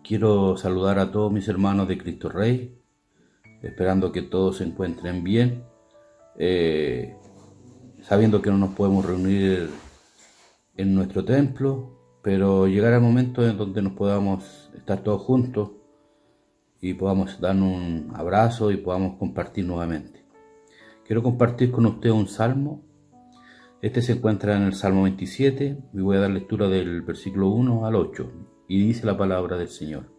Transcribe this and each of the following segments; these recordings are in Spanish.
Quiero saludar a todos mis hermanos de Cristo Rey, esperando que todos se encuentren bien, sabiendo que no nos podemos reunir en nuestro templo, pero llegará el momento en donde nos podamos estar todos juntos y podamos dar un abrazo y podamos compartir nuevamente. Quiero compartir con usted un salmo. Este se encuentra en el Salmo 27 y voy a dar lectura del versículo 1 al 8 y dice la palabra del Señor.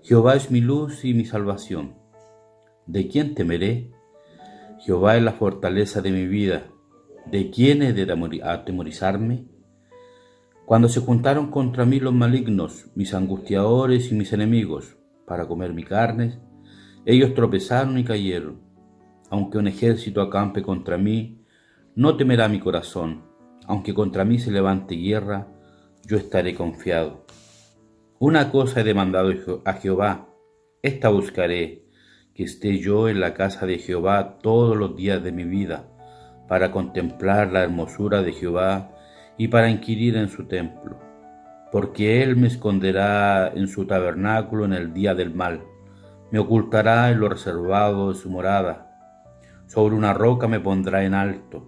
Jehová es mi luz y mi salvación. ¿De quién temeré? Jehová es la fortaleza de mi vida. ¿De quién he de atemorizarme? Cuando se juntaron contra mí los malignos, mis angustiadores y mis enemigos, para comer mi carne, ellos tropezaron y cayeron. Aunque un ejército acampe contra mí, no temerá mi corazón. Aunque contra mí se levante guerra, yo estaré confiado. Una cosa he demandado a Jehová, esta buscaré, que esté yo en la casa de Jehová todos los días de mi vida, para contemplar la hermosura de Jehová y para inquirir en su templo. Porque él me esconderá en su tabernáculo en el día del mal, me ocultará en lo reservado de su morada. Sobre una roca me pondrá en alto.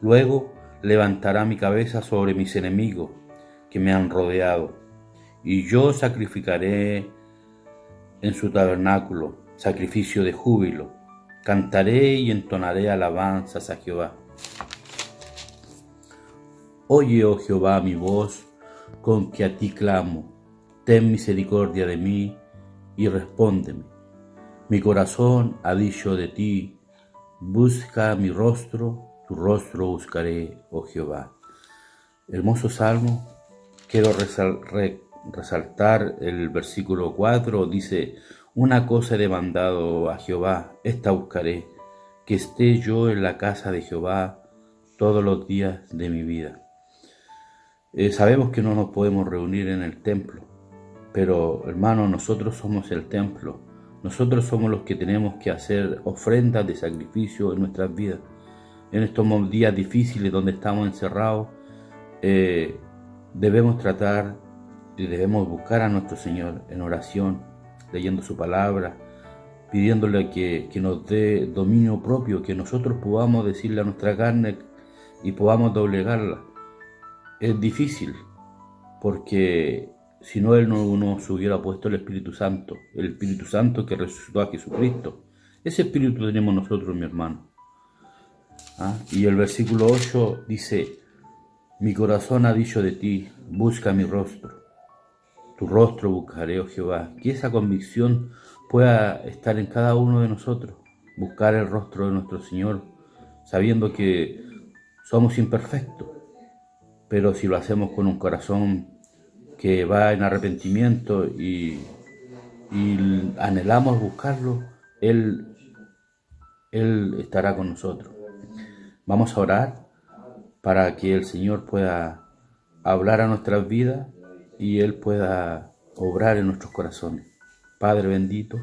Luego levantará mi cabeza sobre mis enemigos que me han rodeado. Y yo sacrificaré en su tabernáculo sacrificio de júbilo. Cantaré y entonaré alabanzas a Jehová. Oye, oh Jehová, mi voz, con que a ti clamo. Ten misericordia de mí y respóndeme. Mi corazón ha dicho de ti, busca mi rostro, tu rostro buscaré, oh Jehová. Hermoso salmo. Quiero resaltar el versículo 4, dice, una cosa he demandado a Jehová, esta buscaré, que esté yo en la casa de Jehová todos los días de mi vida. Sabemos que no nos podemos reunir en el templo, pero hermanos, nosotros somos el templo, nosotros somos los que tenemos que hacer ofrendas de sacrificio en nuestras vidas. En estos días difíciles donde estamos encerrados, debemos tratar y debemos buscar a nuestro Señor en oración, leyendo su palabra, pidiéndole que nos dé dominio propio, que nosotros podamos decirle a nuestra carne y podamos doblegarla. Es difícil, porque si no Él no nos hubiera puesto el Espíritu Santo que resucitó a Jesucristo. Ese Espíritu tenemos nosotros, mi hermano. Y el versículo 8 dice, mi corazón ha dicho de ti, busca mi rostro. Tu rostro buscaré, oh Jehová. Que esa convicción pueda estar en cada uno de nosotros. Buscar el rostro de nuestro Señor, sabiendo que somos imperfectos. Pero si lo hacemos con un corazón que va en arrepentimiento y anhelamos buscarlo, Él estará con nosotros. Vamos a orar para que el Señor pueda hablar a nuestras vidas y Él pueda obrar en nuestros corazones. Padre bendito,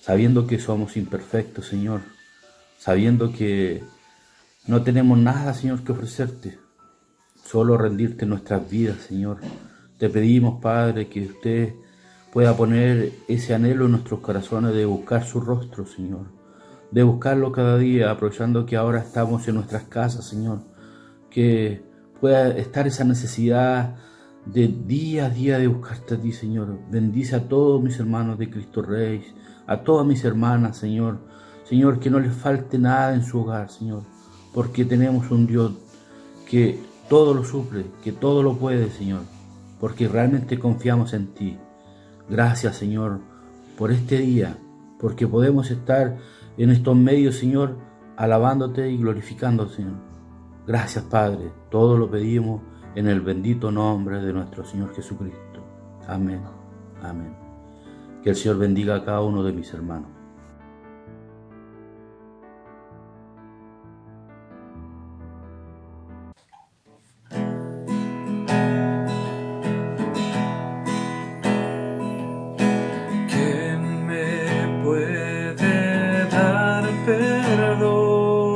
sabiendo que somos imperfectos, Señor, sabiendo que no tenemos nada, Señor, que ofrecerte, solo rendirte nuestras vidas, Señor. Te pedimos, Padre, que usted pueda poner ese anhelo en nuestros corazones de buscar su rostro, Señor, de buscarlo cada día, aprovechando que ahora estamos en nuestras casas, Señor, que pueda estar esa necesidad de día a día de buscarte a ti, Señor. Bendice a todos mis hermanos de Cristo Rey, a todas mis hermanas, Señor. Señor, que no les falte nada en su hogar, Señor, porque tenemos un Dios que todo lo suple, que todo lo puede, Señor, porque realmente confiamos en ti. Gracias, Señor, por este día, porque podemos estar en estos medios, Señor, alabándote y glorificándote, Señor. Gracias, Padre, todo lo pedimos en el bendito nombre de nuestro Señor Jesucristo. Amén, amén. Que el Señor bendiga a cada uno de mis hermanos. ¿Quién me puede dar perdón?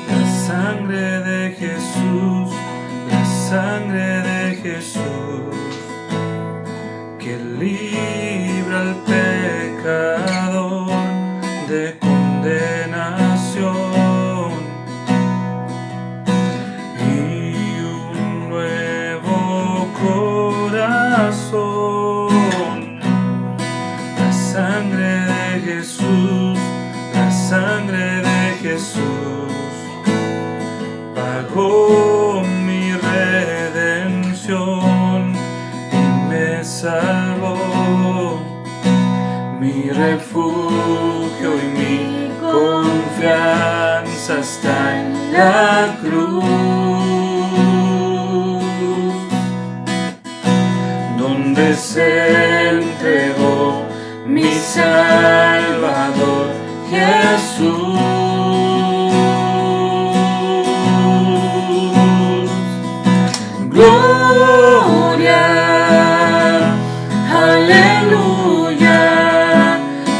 La sangre de Jesús, la sangre de Jesús. trajo mi redención y me salvó, mi refugio y mi confianza está en la cruz, donde se entregó mi Salvador Jesús. Gloria, aleluya,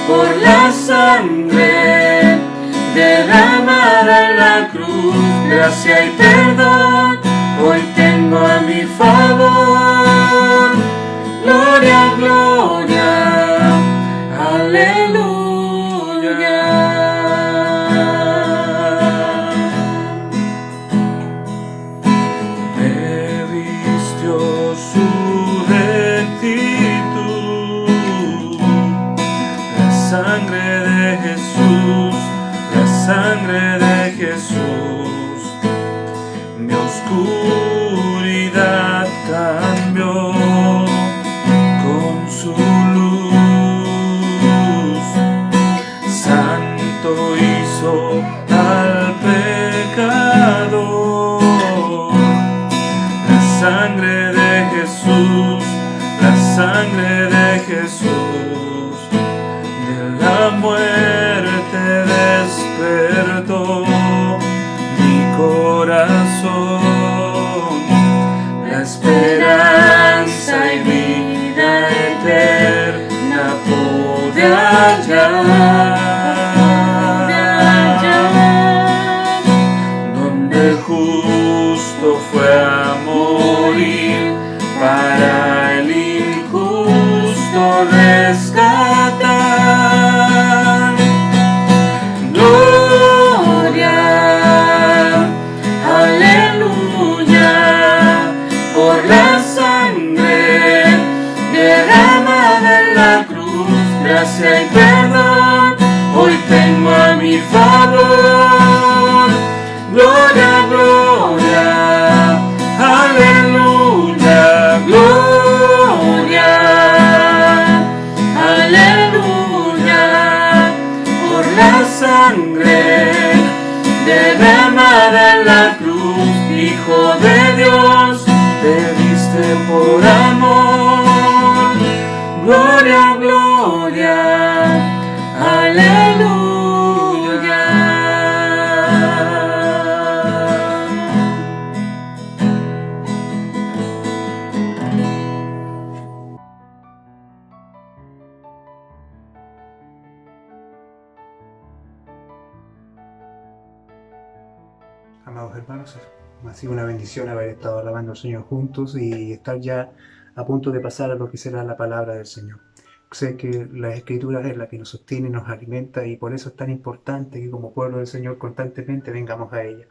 por la sangre derramada en la cruz, gracia y perdón hoy tengo a mi favor. Gloria, gloria, aleluya. Me vistió su rectitud, la sangre de Jesús, la sangre de Jesús, mi oscuridad cambió con su luz, santo hizo al pecador. La sangre de Jesús, la sangre de Jesús, de la muerte despertó mi corazón, la esperanza y vida eterna pude hallar, donde el justo fue a morir para el injusto rescatar. Gloria, aleluya, por la sangre derramada en la cruz, gracia y perdón hoy tengo a mi favor. Gloria, gloria, aleluya, gloria, aleluya, por la sangre derramada en la cruz, Hijo de Dios, te diste por amor. Gloria, gloria, aleluya. Amados hermanos, ha sido una bendición haber estado alabando al Señor juntos y estar ya a punto de pasar a lo que será la palabra del Señor. Sé que la Escritura es la que nos sostiene y nos alimenta, y por eso es tan importante que como pueblo del Señor constantemente vengamos a ella.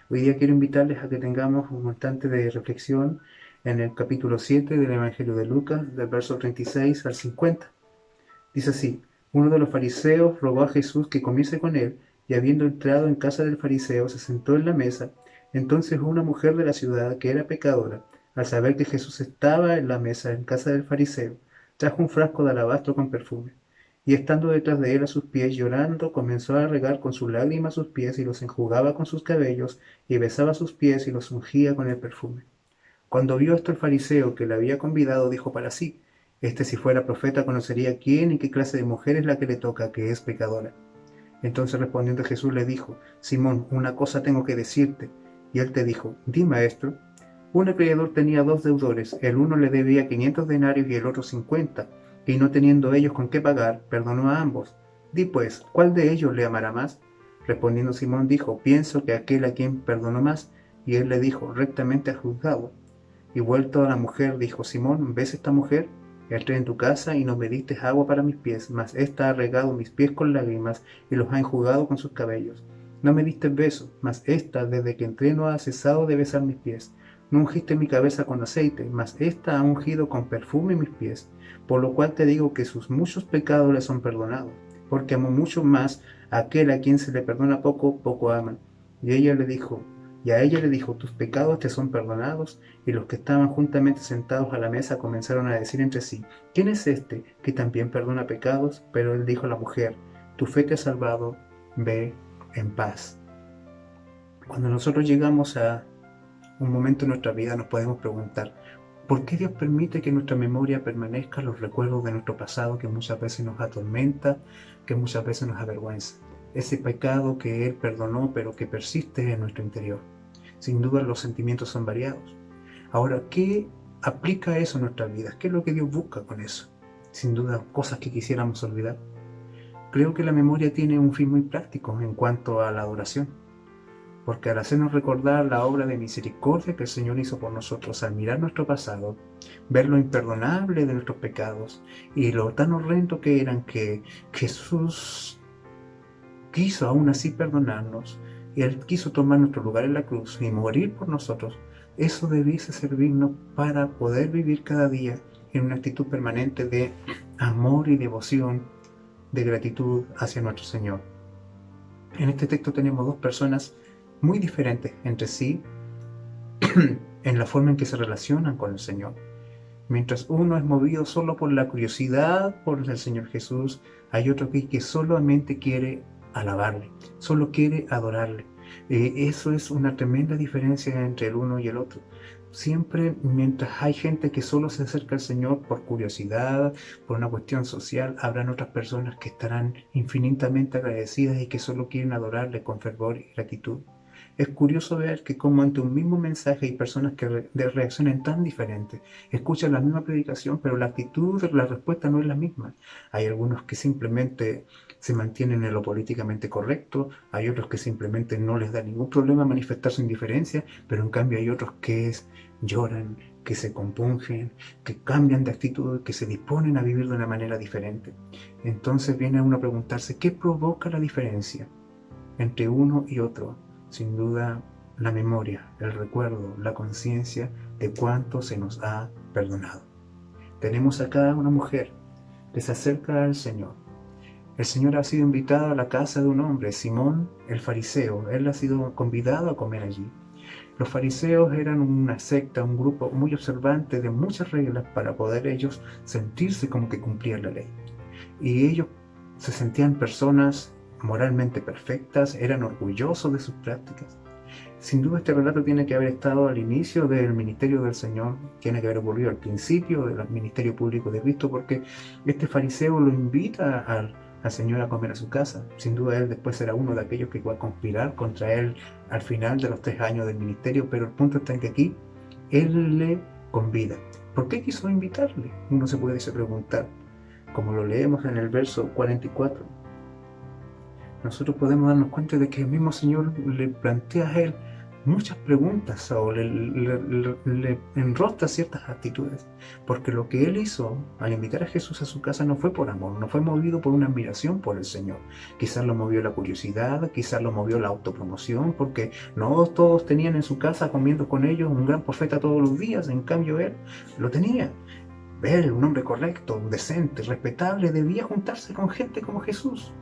Hoy día quiero invitarles a que tengamos un instante de reflexión en el capítulo 7 del Evangelio de Lucas, del verso 36 al 50. Dice así: uno de los fariseos rogó a Jesús que comiese con él, y habiendo entrado en casa del fariseo, se sentó en la mesa. Entonces una mujer de la ciudad, que era pecadora, al saber que Jesús estaba en la mesa en casa del fariseo, trajo un frasco de alabastro con perfume, y estando detrás de él a sus pies, llorando, comenzó a regar con sus lágrimas sus pies, y los enjugaba con sus cabellos, y besaba sus pies, y los ungía con el perfume. Cuando vio esto el fariseo que le había convidado, dijo para sí: este, si fuera profeta, conocería quién y qué clase de mujer es la que le toca, que es pecadora. Entonces respondiendo Jesús le dijo: Simón, una cosa tengo que decirte. Y él te dijo: di, maestro. Un acreedor tenía 2 deudores, el uno le debía 500 denarios y el otro 50, y no teniendo ellos con qué pagar, perdonó a ambos. Di pues, ¿cuál de ellos le amará más? Respondiendo Simón dijo: pienso que aquel a quien perdonó más. Y él le dijo: rectamente has juzgado. Y vuelto a la mujer dijo: Simón, ¿ves esta mujer? Entré en tu casa y no me diste agua para mis pies, mas ésta ha regado mis pies con lágrimas y los ha enjugado con sus cabellos. No me diste beso, mas ésta desde que entré no ha cesado de besar mis pies. No ungiste mi cabeza con aceite, mas ésta ha ungido con perfume mis pies. Por lo cual te digo que sus muchos pecados le son perdonados, porque amó mucho más a aquel a quien se le perdona poco, poco ama. Y ella le dijo: Y a ella le dijo: tus pecados te son perdonados. Y los que estaban juntamente sentados a la mesa comenzaron a decir entre sí: ¿quién es este que también perdona pecados? Pero él dijo a la mujer: tu fe te ha salvado, ve en paz. Cuando nosotros llegamos a un momento en nuestra vida nos podemos preguntar: ¿por qué Dios permite que en nuestra memoria permanezcan los recuerdos de nuestro pasado que muchas veces nos atormenta, que muchas veces nos avergüenza? Ese pecado que Él perdonó pero que persiste en nuestro interior. Sin duda los sentimientos son variados. Ahora, ¿qué aplica eso en nuestras vidas? ¿Qué es lo que Dios busca con eso? Sin duda, cosas que quisiéramos olvidar. Creo que la memoria tiene un fin muy práctico en cuanto a la adoración, porque al hacernos recordar la obra de misericordia que el Señor hizo por nosotros, al mirar nuestro pasado, ver lo imperdonable de nuestros pecados y lo tan horrendo que eran, que Jesús quiso aún así perdonarnos, y Él quiso tomar nuestro lugar en la cruz y morir por nosotros, eso debiese servirnos para poder vivir cada día en una actitud permanente de amor y devoción, de gratitud hacia nuestro Señor. En este texto tenemos dos personas muy diferentes entre sí en la forma en que se relacionan con el Señor. Mientras uno es movido solo por la curiosidad por el Señor Jesús, hay otro que solamente quiere alabarle, solo quiere adorarle. Eso es una tremenda diferencia entre el uno y el otro. Siempre, mientras hay gente que solo se acerca al Señor por curiosidad, por una cuestión social, habrán otras personas que estarán infinitamente agradecidas y que solo quieren adorarle con fervor y gratitud. Es curioso ver que como ante un mismo mensaje hay personas que reaccionan tan diferentes, escuchan la misma predicación, pero la actitud, la respuesta no es la misma. Hay algunos que simplemente se mantienen en lo políticamente correcto, hay otros que simplemente no les da ningún problema manifestar su indiferencia, pero en cambio hay otros que lloran, que se compungen, que cambian de actitud, que se disponen a vivir de una manera diferente. Entonces viene uno a preguntarse: ¿qué provoca la diferencia entre uno y otro? Sin duda, la memoria, el recuerdo, la conciencia de cuánto se nos ha perdonado. Tenemos acá una mujer que se acerca al Señor. El Señor ha sido invitado a la casa de un hombre, Simón el fariseo. Él ha sido convidado a comer allí. Los fariseos eran una secta, un grupo muy observante de muchas reglas para poder ellos sentirse como que cumplían la ley. Y ellos se sentían personas moralmente perfectas, eran orgullosos de sus prácticas. Sin duda este relato tiene que haber estado al inicio del ministerio del Señor, tiene que haber ocurrido al principio del ministerio público de Cristo, porque este fariseo lo invita al Señor a comer a su casa. Sin duda él después será uno de aquellos que va a conspirar contra él al final de los 3 años del ministerio, pero el punto está en que aquí él le convida. ¿Por qué quiso invitarle? Uno se puede preguntar, como lo leemos en el verso 44. Nosotros podemos darnos cuenta de que el mismo Señor le plantea a él muchas preguntas o le enrostra ciertas actitudes, porque lo que él hizo al invitar a Jesús a su casa no fue por amor, no fue movido por una admiración por el Señor. Quizás lo movió la curiosidad, quizás lo movió la autopromoción, porque no todos tenían en su casa comiendo con ellos un gran profeta todos los días, en cambio él lo tenía. Él, un hombre correcto, decente, respetable, debía juntarse con gente como Jesús.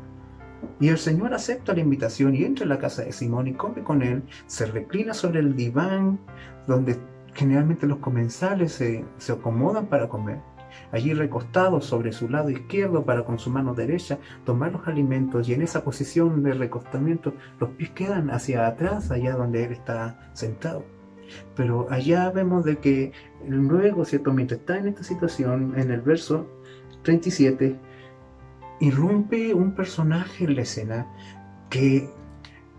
Y el Señor acepta la invitación y entra en la casa de Simón y come con él, se reclina sobre el diván donde generalmente los comensales se acomodan para comer. Allí recostado sobre su lado izquierdo para con su mano derecha tomar los alimentos, y en esa posición de recostamiento los pies quedan hacia atrás, allá donde él está sentado. Pero allá vemos de que luego, ¿cierto?, mientras está en esta situación, en el verso 37, irrumpe un personaje en la escena que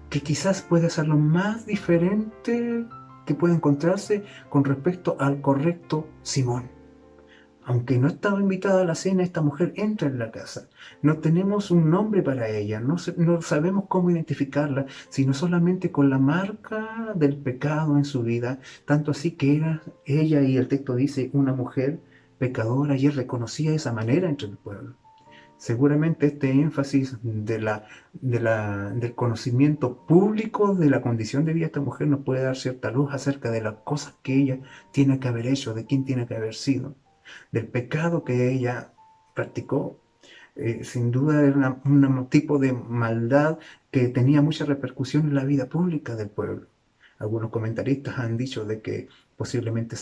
quizás puede ser lo más diferente que puede encontrarse con respecto al correcto Simón. Aunque no estaba invitada a la cena, esta mujer entra en la casa. No tenemos un nombre para ella, no sabemos cómo identificarla, sino solamente con la marca del pecado en su vida, tanto así que era ella, y el texto dice, una mujer pecadora, y él reconocía esa manera entre el pueblo. Seguramente este énfasis del conocimiento público de la condición de vida de esta mujer nos puede dar cierta luz acerca de las cosas que ella tiene que haber hecho, de quién tiene que haber sido, del pecado que ella practicó. Sin duda era un tipo de maldad que tenía mucha repercusión en la vida pública del pueblo. Algunos comentaristas han dicho de que posiblemente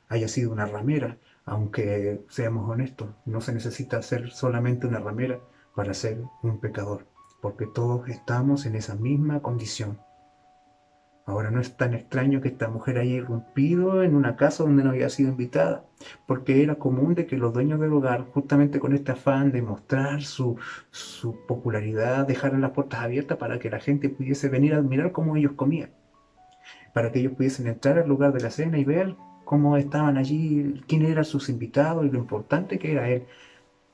haya sido una ramera, aunque seamos honestos, no se necesita ser solamente una ramera para ser un pecador, porque todos estamos en esa misma condición. Ahora no es tan extraño que esta mujer haya irrumpido en una casa donde no había sido invitada, porque era común de que los dueños del hogar, justamente con este afán de mostrar su popularidad, dejaran las puertas abiertas para que la gente pudiese venir a admirar cómo ellos comían, para que ellos pudiesen entrar al lugar de la cena y ver cómo estaban allí, quién eran sus invitados y lo importante que era él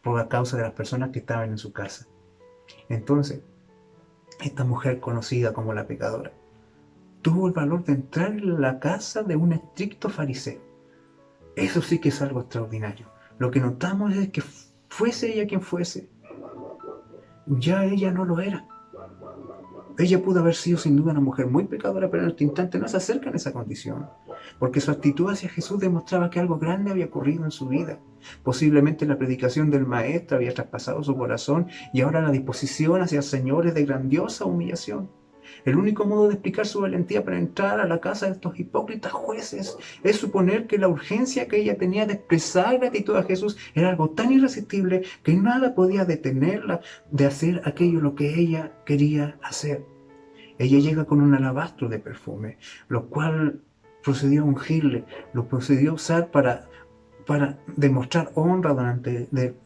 por la causa de las personas que estaban en su casa. Entonces, esta mujer conocida como la pecadora tuvo el valor de entrar en la casa de un estricto fariseo. Eso sí que es algo extraordinario. Lo que notamos es que fuese ella quien fuese, ya ella no lo era. Ella pudo haber sido sin duda una mujer muy pecadora, pero en este instante no se acerca en esa condición, porque su actitud hacia Jesús demostraba que algo grande había ocurrido en su vida. Posiblemente la predicación del Maestro había traspasado su corazón y ahora la disposición hacia el Señor es de grandiosa humillación. El único modo de explicar su valentía para entrar a la casa de estos hipócritas jueces es suponer que la urgencia que ella tenía de expresar gratitud a Jesús era algo tan irresistible que nada podía detenerla de hacer aquello lo que ella quería hacer. Ella llega con un alabastro de perfume, lo cual procedió a ungirle, lo procedió a usar para demostrar honra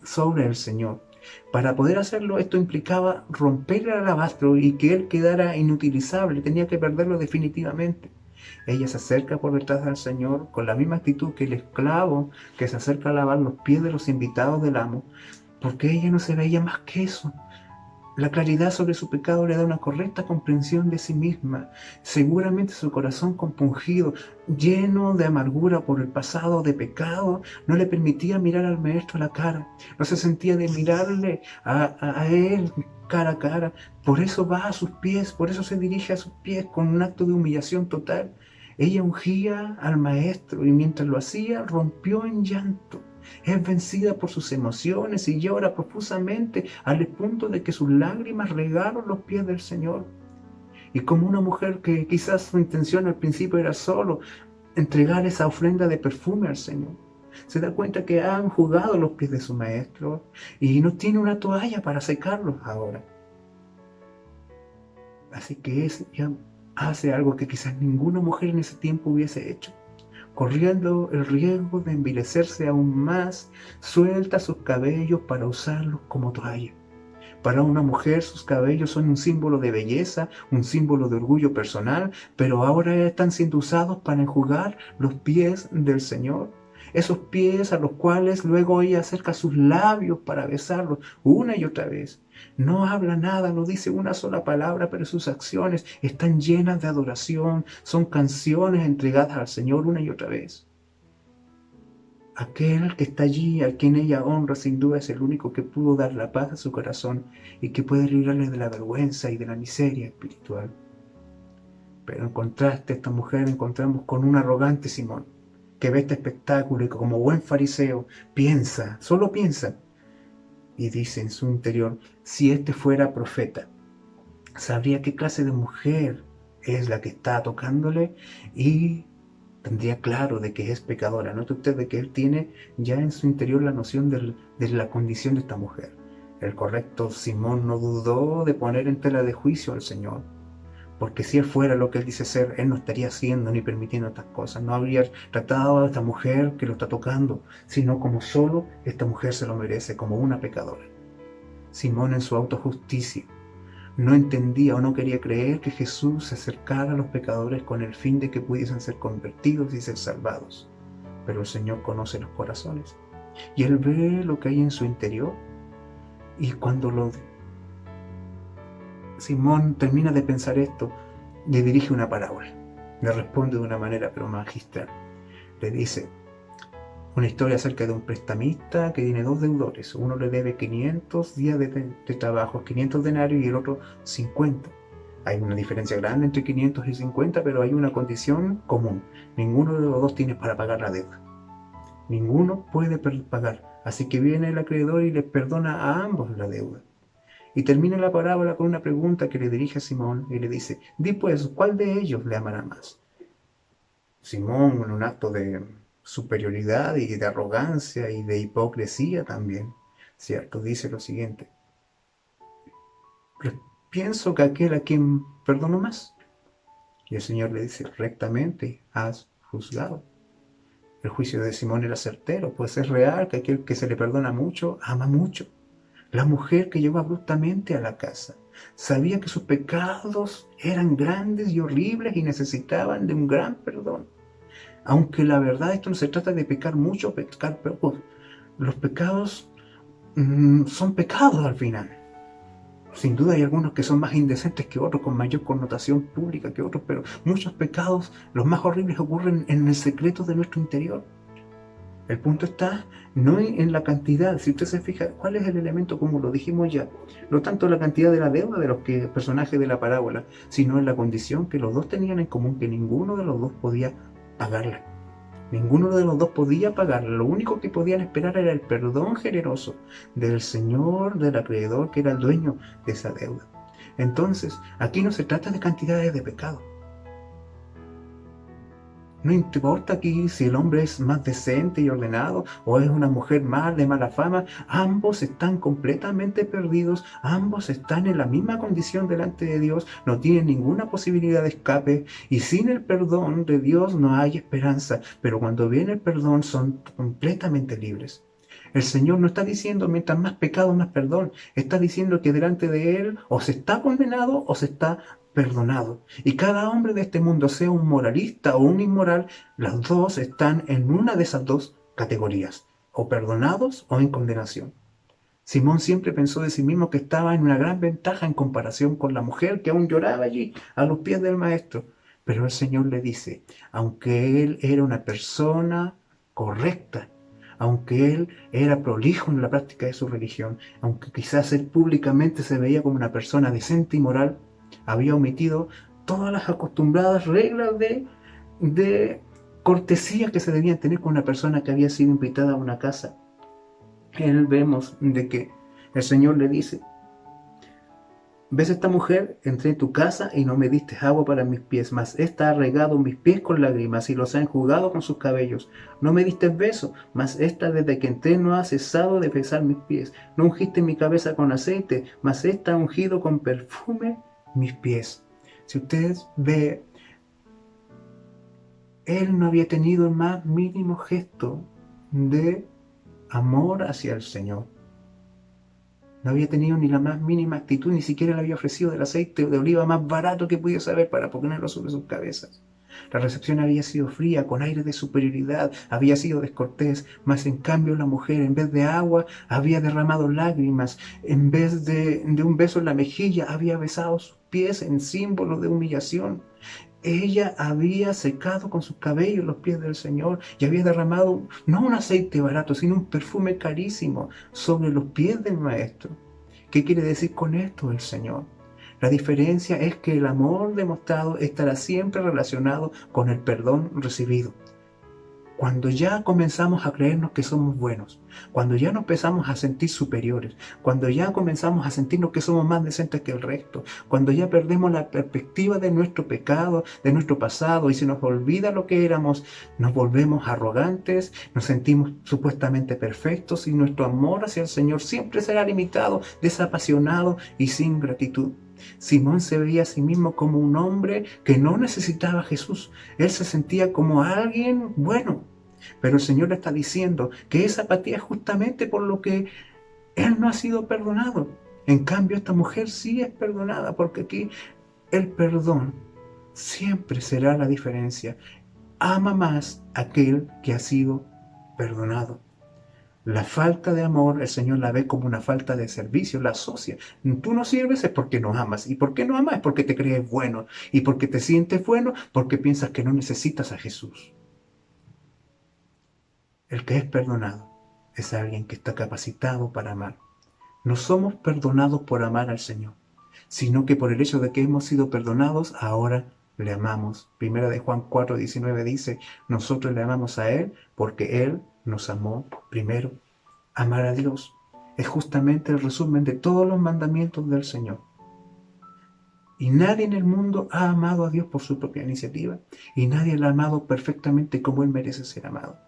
sobre el Señor. Para poder hacerlo, esto implicaba romper el alabastro y que él quedara inutilizable, tenía que perderlo definitivamente. Ella se acerca por detrás del Señor con la misma actitud que el esclavo que se acerca a lavar los pies de los invitados del amo, porque ella no se veía más que eso. La claridad sobre su pecado le da una correcta comprensión de sí misma. Seguramente su corazón compungido, lleno de amargura por el pasado de pecado, no le permitía mirar al Maestro a la cara. No se sentía de mirarle a él cara a cara. Por eso va a sus pies, por eso se dirige a sus pies con un acto de humillación total. Ella ungía al Maestro y mientras lo hacía rompió en llanto. Es vencida por sus emociones y llora profusamente al punto de que sus lágrimas regaron los pies del Señor. Y como una mujer que quizás su intención al principio era solo entregar esa ofrenda de perfume al Señor, se da cuenta que han enjugado los pies de su Maestro y no tiene una toalla para secarlos ahora. Así que ella hace algo que quizás ninguna mujer en ese tiempo hubiese hecho. Corriendo el riesgo de envilecerse aún más, suelta sus cabellos para usarlos como toalla. Para una mujer sus cabellos son un símbolo de belleza, un símbolo de orgullo personal, pero ahora están siendo usados para enjugar los pies del Señor. Esos pies a los cuales luego ella acerca sus labios para besarlos una y otra vez. No habla nada, no dice una sola palabra, pero sus acciones están llenas de adoración, son canciones entregadas al Señor una y otra vez. Aquel que está allí, a quien ella honra, sin duda es el único que pudo dar la paz a su corazón y que puede librarle de la vergüenza y de la miseria espiritual. Pero en contraste, esta mujer encontramos con un arrogante Simón, que ve este espectáculo y como buen fariseo piensa, solo piensa, y dice en su interior: si este fuera profeta, sabría qué clase de mujer es la que está tocándole y tendría claro de que es pecadora. Note usted de que él tiene ya en su interior la noción de la condición de esta mujer. El correcto Simón no dudó de poner en tela de juicio al Señor, porque si él fuera lo que él dice ser, él no estaría haciendo ni permitiendo estas cosas. No habría tratado a esta mujer que lo está tocando, sino como solo esta mujer se lo merece, como una pecadora. Simón, en su autojusticia, no entendía o no quería creer que Jesús se acercara a los pecadores con el fin de que pudiesen ser convertidos y ser salvados. Pero el Señor conoce los corazones y Él ve lo que hay en su interior, y cuando Simón termina de pensar esto, le dirige una parábola. Le responde de una manera pero magistral. Le dice una historia acerca de un prestamista que tiene dos deudores. Uno le debe 500 días de trabajo, 500 denarios, y el otro 50. Hay una diferencia grande entre 500 y 50, pero hay una condición común. Ninguno de los dos tiene para pagar la deuda. Ninguno puede pagar. Así que viene el acreedor y les perdona a ambos la deuda. Y termina la parábola con una pregunta que le dirige a Simón y le dice, di pues, ¿cuál de ellos le amará más? Simón, en un acto de superioridad y de arrogancia y de hipocresía también, ¿cierto? Dice lo siguiente, pienso que aquel a quien perdono más. Y el Señor le dice, rectamente has juzgado. El juicio de Simón era certero, pues es real que aquel que se le perdona mucho, ama mucho. La mujer que llegó abruptamente a la casa sabía que sus pecados eran grandes y horribles y necesitaban de un gran perdón. Aunque la verdad esto no se trata de pecar mucho o pecar poco. Los pecados son pecados al final. Sin duda hay algunos que son más indecentes que otros, con mayor connotación pública que otros, pero muchos pecados, los más horribles, ocurren en el secreto de nuestro interior. El punto está no en la cantidad. Si usted se fija, ¿cuál es el elemento? Como lo dijimos ya, no tanto la cantidad de la deuda de los personajes de la parábola, sino en la condición que los dos tenían en común, que ninguno de los dos podía pagarla. Ninguno de los dos podía pagarla. Lo único que podían esperar era el perdón generoso del Señor, del acreedor, que era el dueño de esa deuda. Entonces, aquí no se trata de cantidades de pecado. No importa aquí si el hombre es más decente y ordenado o es una mujer más de mala fama, ambos están completamente perdidos, ambos están en la misma condición delante de Dios, no tienen ninguna posibilidad de escape y sin el perdón de Dios no hay esperanza, pero cuando viene el perdón son completamente libres. El Señor no está diciendo mientras más pecado, más perdón, está diciendo que delante de Él o se está condenado o se está perdonado. Y cada hombre de este mundo, sea un moralista o un inmoral, las dos están en una de esas dos categorías, o perdonados o en condenación. Simón siempre pensó de sí mismo que estaba en una gran ventaja en comparación con la mujer que aún lloraba allí a los pies del maestro. Pero el Señor le dice, aunque él era una persona correcta, aunque él era prolijo en la práctica de su religión, aunque quizás él públicamente se veía como una persona decente y moral, había omitido todas las acostumbradas reglas de cortesía que se debían tener con una persona que había sido invitada a una casa. Él vemos de que el Señor le dice, ¿ves esta mujer? Entré en tu casa y no me diste agua para mis pies, mas esta ha regado mis pies con lágrimas y los ha enjugado con sus cabellos. No me diste beso, mas esta desde que entré no ha cesado de besar mis pies. No ungiste mi cabeza con aceite, mas esta ha ungido con perfume mis pies. Si usted ve, él no había tenido el más mínimo gesto de amor hacia el Señor. No había tenido ni la más mínima actitud, ni siquiera le había ofrecido el aceite de oliva más barato que pudiese haber para ponerlo sobre sus cabezas. La recepción había sido fría, con aire de superioridad, había sido descortés, mas en cambio la mujer, en vez de agua, había derramado lágrimas, en vez de un beso en la mejilla, había besado sus pies en símbolo de humillación. Ella había secado con sus cabellos los pies del Señor y había derramado no un aceite barato, sino un perfume carísimo sobre los pies del Maestro. ¿Qué quiere decir con esto el Señor? La diferencia es que el amor demostrado estará siempre relacionado con el perdón recibido. Cuando ya comenzamos a creernos que somos buenos, cuando ya nos empezamos a sentir superiores, cuando ya comenzamos a sentirnos que somos más decentes que el resto, cuando ya perdemos la perspectiva de nuestro pecado, de nuestro pasado y se nos olvida lo que éramos, nos volvemos arrogantes, nos sentimos supuestamente perfectos y nuestro amor hacia el Señor siempre será limitado, desapasionado y sin gratitud. Simón se veía a sí mismo como un hombre que no necesitaba a Jesús. Él se sentía como alguien bueno. Pero el Señor le está diciendo que esa apatía es justamente por lo que él no ha sido perdonado. En cambio, esta mujer sí es perdonada, porque aquí el perdón siempre será la diferencia. Ama más aquel que ha sido perdonado. La falta de amor, el Señor la ve como una falta de servicio, la asocia. Tú no sirves es porque no amas. ¿Y por qué no amas? Es porque te crees bueno. Y porque te sientes bueno, porque piensas que no necesitas a Jesús. El que es perdonado es alguien que está capacitado para amar. No somos perdonados por amar al Señor, sino que por el hecho de que hemos sido perdonados, ahora le amamos. Primera de Juan 4:19 dice, nosotros le amamos a Él porque Él nos amó primero. Amar a Dios es justamente el resumen de todos los mandamientos del Señor. Y nadie en el mundo ha amado a Dios por su propia iniciativa, y nadie lo ha amado perfectamente como Él merece ser amado.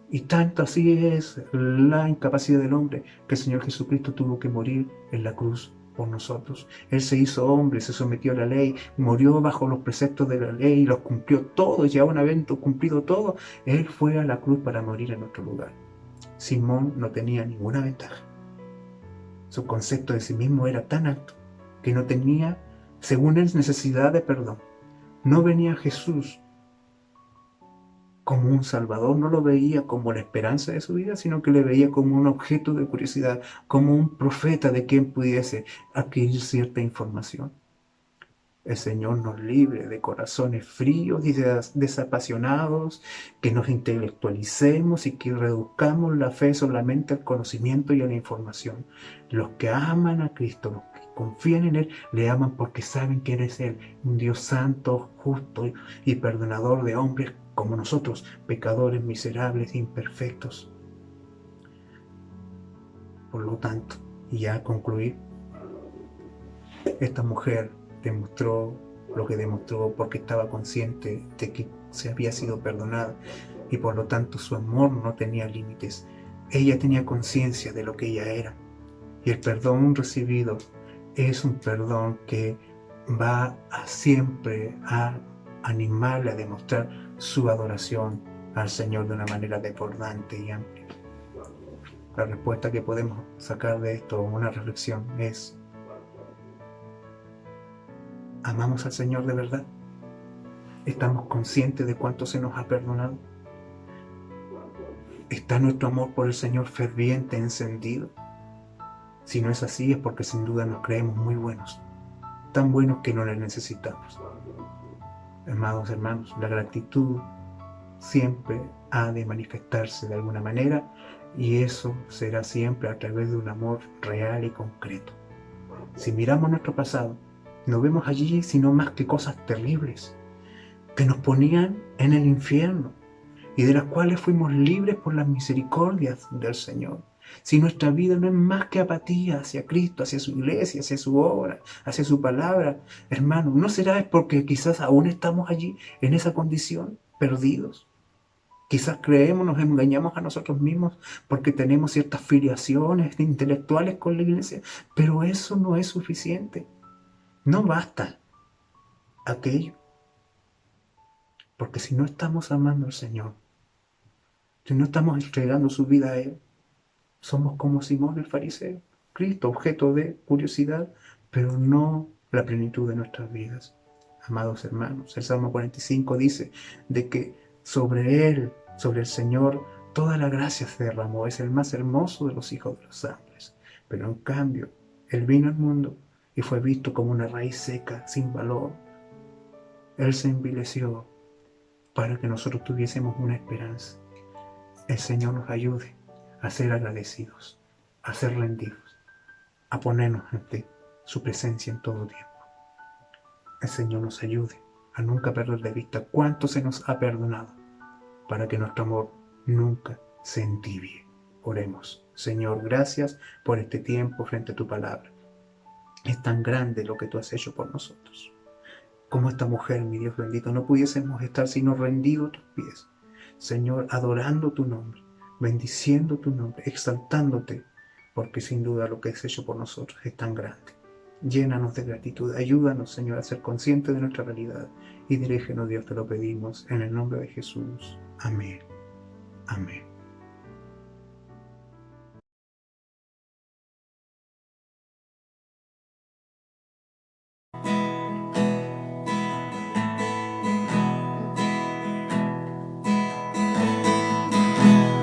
Y tanto así es la incapacidad del hombre que el Señor Jesucristo tuvo que morir en la cruz por nosotros. Él se hizo hombre, se sometió a la ley, murió bajo los preceptos de la ley, los cumplió todos, y aún habiendo cumplido todo, Él fue a la cruz para morir en nuestro lugar. Simón no tenía ninguna ventaja. Su concepto de sí mismo era tan alto que no tenía, según él, necesidad de perdón. No venía Jesús como un salvador, no lo veía como la esperanza de su vida, sino que le veía como un objeto de curiosidad, como un profeta de quien pudiese adquirir cierta información. El Señor nos libre de corazones fríos y desapasionados, que nos intelectualicemos y que reduzcamos la fe solamente al conocimiento y a la información. Los que aman a Cristo, los que confían en Él, le aman porque saben que Él es Él, un Dios santo, justo y perdonador de hombres como nosotros, pecadores miserables e imperfectos. Por lo tanto, y ya a concluir, esta mujer demostró lo que demostró porque estaba consciente de que se había sido perdonada y por lo tanto su amor no tenía límites. Ella tenía conciencia de lo que ella era, y el perdón recibido es un perdón que va a siempre a animarle a demostrar su adoración al Señor de una manera desbordante y amplia. La respuesta que podemos sacar de esto, una reflexión, es: ¿amamos al Señor de verdad? ¿Estamos conscientes de cuánto se nos ha perdonado? ¿Está nuestro amor por el Señor ferviente, encendido? Si no es así, es porque sin duda nos creemos muy buenos, tan buenos que no le necesitamos. Amados hermanos, la gratitud siempre ha de manifestarse de alguna manera, y eso será siempre a través de un amor real y concreto. Si miramos nuestro pasado, no vemos allí sino más que cosas terribles que nos ponían en el infierno y de las cuales fuimos libres por las misericordias del Señor. Si nuestra vida no es más que apatía hacia Cristo, hacia su iglesia, hacia su obra, hacia su palabra, hermano, ¿no será porque quizás aún estamos allí en esa condición, perdidos? Quizás creemos, nos engañamos a nosotros mismos porque tenemos ciertas filiaciones intelectuales con la iglesia, pero eso no es suficiente. No basta aquello, porque si no estamos amando al Señor, si no estamos entregando su vida a Él, somos como Simón el fariseo, Cristo, objeto de curiosidad, pero no la plenitud de nuestras vidas. Amados hermanos, el Salmo 45 dice de que sobre Él, sobre el Señor, toda la gracia se derramó, es el más hermoso de los hijos de los hombres. Pero en cambio, Él vino al mundo y fue visto como una raíz seca, sin valor. Él se envileció para que nosotros tuviésemos una esperanza. El Señor nos ayude a ser agradecidos, a ser rendidos, a ponernos ante su presencia en todo tiempo. El Señor nos ayude a nunca perder de vista cuánto se nos ha perdonado, para que nuestro amor nunca se entibie. Oremos. Señor, gracias por este tiempo frente a tu palabra. Es tan grande lo que tú has hecho por nosotros. Como esta mujer, mi Dios bendito, no pudiésemos estar sino rendidos a tus pies. Señor, adorando tu nombre, bendiciendo tu nombre, exaltándote, porque sin duda lo que has hecho por nosotros es tan grande. Llénanos de gratitud, ayúdanos, Señor, a ser conscientes de nuestra realidad y dirígenos, Dios, te lo pedimos, en el nombre de Jesús. Amén. Amén.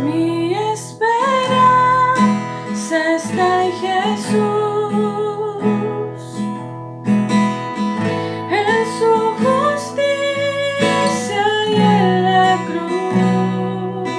Mi esperanza está en Jesús, en su justicia y en la cruz.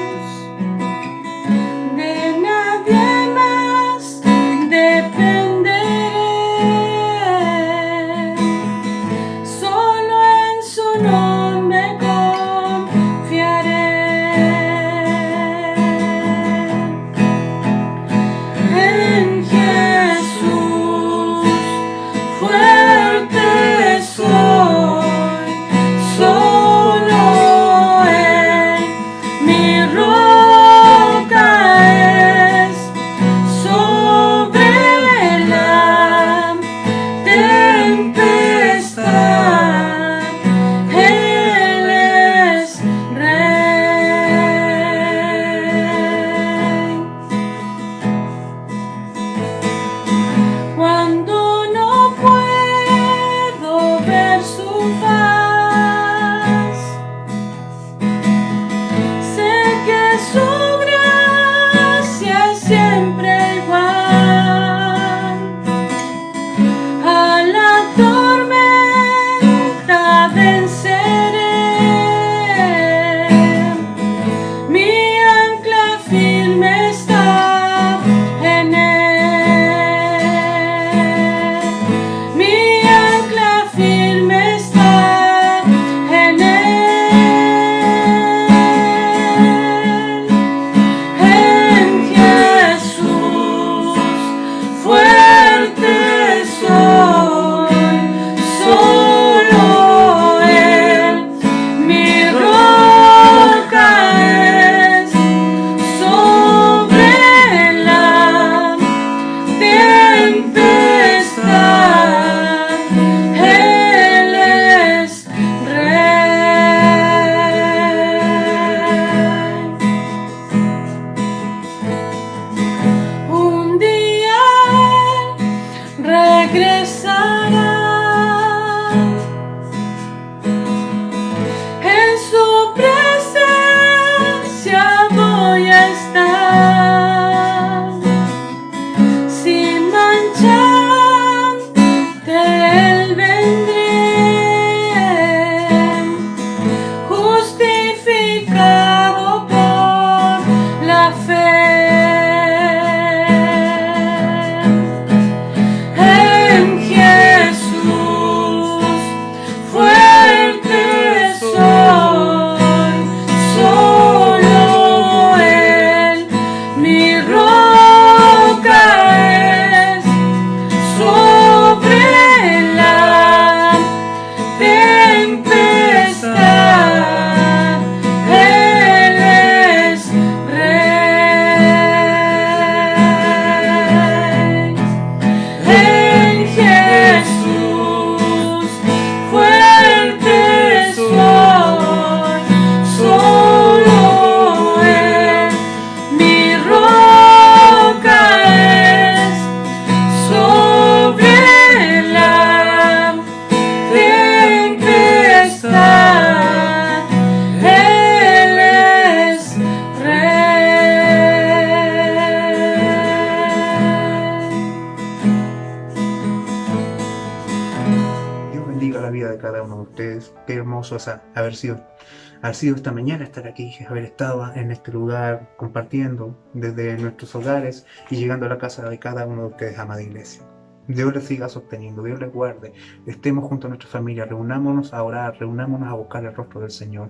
bendiciones. Qué hermoso haber sido esta mañana, estar aquí, haber estado en este lugar compartiendo desde nuestros hogares y llegando a la casa de cada uno de ustedes, amada iglesia. Dios les siga sosteniendo, Dios les guarde. Estemos junto a nuestra familia, reunámonos a orar, reunámonos a buscar el rostro del Señor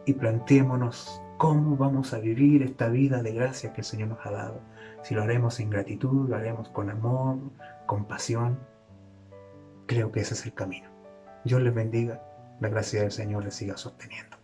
y planteémonos cómo vamos a vivir esta vida de gracia que el Señor nos ha dado. Si lo haremos en gratitud, lo haremos con amor, compasión, creo que ese es el camino. Dios les bendiga, la gracia del Señor les siga sosteniendo.